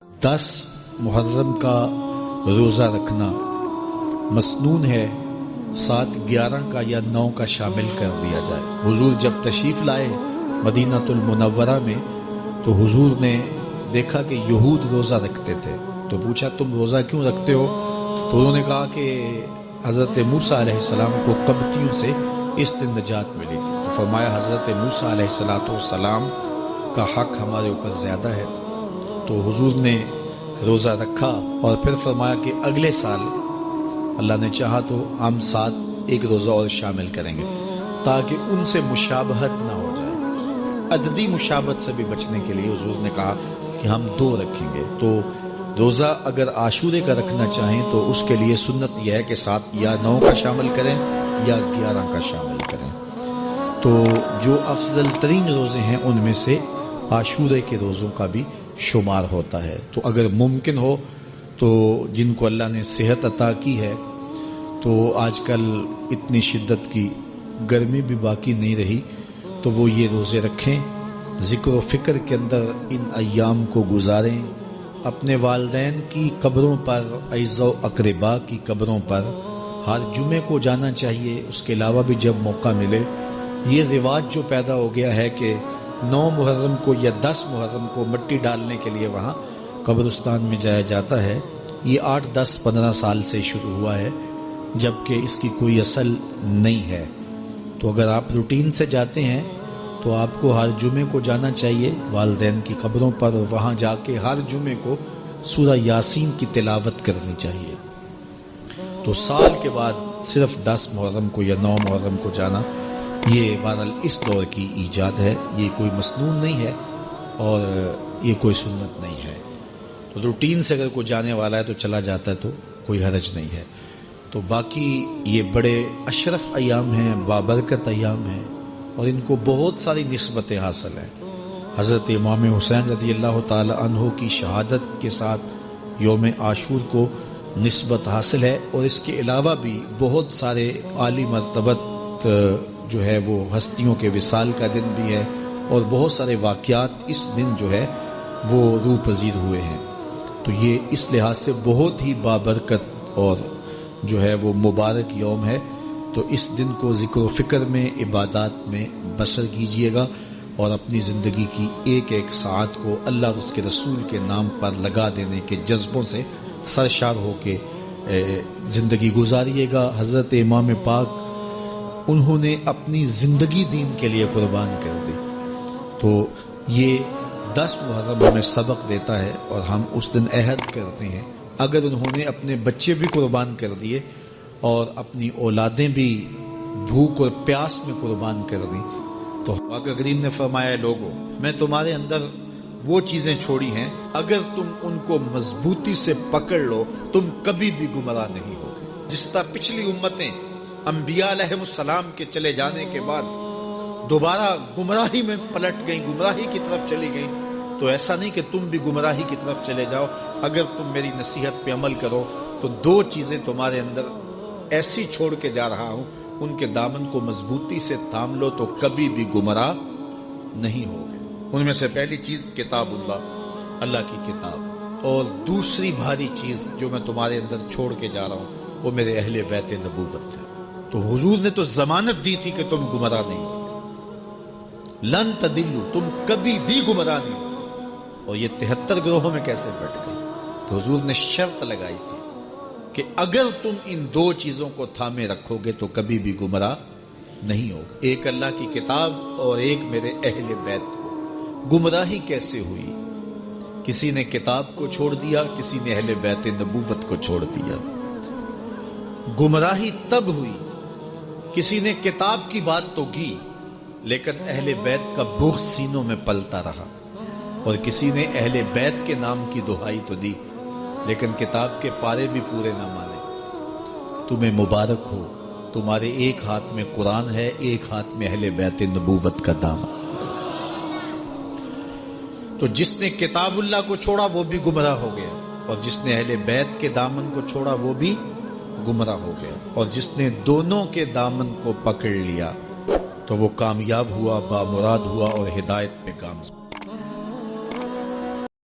10 मुहर्रम का रोज़ा रखना मसनून है, 7, 11 का या 9 का शामिल कर दिया जाए। हुजूर जब तशरीफ़ लाए मदीनातुल मुनव्वरा में तो हुजूर ने देखा कि यहूद रोज़ा रखते थे, तो पूछा तुम रोज़ा क्यों रखते हो? तो उन्होंने कहा कि हज़रत मूसा अलैहिस्सलाम को कब्तियों से इस दिन नजात मिली थी। तो फरमाया हज़रत मूसा अलैहिस्सलाम का हक हमारे ऊपर ज़्यादा है। तो हुजूर ने रोज़ा रखा और फिर फरमाया कि अगले साल अल्लाह ने चाहा तो हम 7 एक रोज़ा और शामिल करेंगे ताकि उनसे मुशाबहत ना हो जाए। अददी मुशाबहत से भी बचने के लिए हुजूर ने कहा कि हम 2 रखेंगे। तो रोज़ा अगर आशूरे का रखना चाहें तो उसके लिए सुन्नत यह है कि 7 या 9 का शामिल करें या 11 का शामिल करें। तो जो अफजल तरीन रोज़े हैं उनमें से आशूरे के रोज़ों का भी शुमार होता है। तो अगर मुमकिन हो तो जिनको अल्लाह ने सेहत अता की है, तो आजकल इतनी शिद्दत की गर्मी भी बाकी नहीं रही, तो वो ये रोज़े रखें, ज़िक्र व फ़िक्र के अंदर इन अय्याम को गुजारें, अपने वालिदैन की कब्रों पर, अइज़्ज़ो अक़रिबा की कब्रों पर हर जुमे को जाना चाहिए। उसके अलावा भी जब मौका मिले, ये रिवाज जो पैदा हो गया है कि 9 मुहर्रम को या 10 मुहर्रम को मिट्टी डालने के लिए वहाँ कब्रिस्तान में जाया जाता है, ये 8, 10, 15 साल से शुरू हुआ है, जबकि इसकी कोई असल नहीं है। तो अगर आप रूटीन से जाते हैं तो आपको हर जुमे को जाना चाहिए वालिदैन की कब्रों पर, और वहाँ जाके हर जुमे को सूरह यासीन की तिलावत करनी चाहिए। तो साल के बाद सिर्फ 10 मुहर्रम को या 9 मुहर्रम को जाना, ये बहरहाल इस दौर की ईजाद है, ये कोई मसनून नहीं है और ये कोई सुन्नत नहीं है। तो रूटीन से अगर कोई जाने वाला है तो चला जाता है तो कोई हरज नहीं है। तो बाकी ये बड़े अशरफ अय्याम हैं, बाबरकत अय्याम हैं और इनको बहुत सारी निस्बतें हासिल हैं। हज़रत इमाम हुसैन रज़ियल्लाहु ताला अन्हु की शहादत के साथ यौम आशूर को निस्बत हासिल है, और इसके अलावा भी बहुत सारे आली मर्तबत जो है वो हस्तियों के विसाल का दिन भी है, और बहुत सारे वाक़यात इस दिन जो है वो रूह पजीर हुए हैं। तो ये इस लिहाज से बहुत ही बाबरकत और जो है वो मुबारक यौम है। तो इस दिन को ज़िक्र व फ़िक्र में, इबादत में बसर कीजिएगा और अपनी ज़िंदगी की एक एक साथ को अल्लाह और उसके रसूल के नाम पर लगा देने के जज्बों से सरशार होके ज़िंदगी गुजारिएगा। हज़रत इमाम पाक उन्होंने अपनी ज़िंदगी दीन के लिए कुर्बान कर दी। तो ये 10 मुहर्रम हमें सबक देता है और हम उस दिन अहद करते हैं, अगर उन्होंने अपने बच्चे भी कुर्बान कर दिए और अपनी औलादें भी भूख और प्यास में कुर्बान कर दी, तो आका करीम ने फरमाया, लोगों मैं तुम्हारे अंदर वो चीजें छोड़ी हैं, अगर तुम उनको मजबूती से पकड़ लो तुम कभी भी गुमराह नहीं होगे। जिस तरह पिछली उम्मतें अंबिया अलैहिमुस्सलाम के चले जाने के बाद दोबारा गुमराही में पलट गई, गुमराही की तरफ चली गई, तो ऐसा नहीं कि तुम भी गुमराही की तरफ चले जाओ। अगर तुम मेरी नसीहत पे अमल करो तो 2 चीजें तुम्हारे अंदर ऐसी छोड़ के जा रहा हूं, उनके दामन को मजबूती से थाम लो तो कभी भी गुमराह नहीं होगे। उनमें से पहली चीज किताबुल्लाह, अल्लाह की किताब, और दूसरी भारी चीज जो मैं तुम्हारे अंदर छोड़ के जा रहा हूं वो मेरे अहले बैत नबूवत है। तो हुजूर ने तो जमानत दी थी कि तुम गुमराह नहीं हो, लन तदिल्लु, तुम कभी भी गुमराह नहीं हो। और ये 73 ग्रोहों में कैसे बट गई? तो हुजूर ने शर्त लगाई थी कि अगर तुम इन 2 चीजों को थामे रखोगे तो कभी भी गुमराह नहीं होगा, एक अल्लाह की किताब और एक मेरे अहले बैत को। गुमराही कैसे हुई? किसी ने किताब को छोड़ दिया, किसी ने अहले बैत नबूवत को छोड़ दिया। गुमराही तब हुई, किसी ने किताब की बात तो की लेकिन अहले बैत का बोझ सीनों में पलता रहा, और किसी ने अहले बैत के नाम की दुहाई तो दी लेकिन किताब के पारे भी पूरे ना माने। तुम्हें मुबारक हो, तुम्हारे एक हाथ में कुरान है, एक हाथ में अहले बैत नबूवत का दामन। तो जिसने किताबुल्लाह को छोड़ा वो भी गुमराह हो गया, और जिसने अहले बैत के दामन को छोड़ा वो भी गुमराह हो गया, और जिसने दोनों के दामन को पकड़ लिया तो वो कामयाब हुआ, बामुराद हुआ और हिदायत पे कामयाब।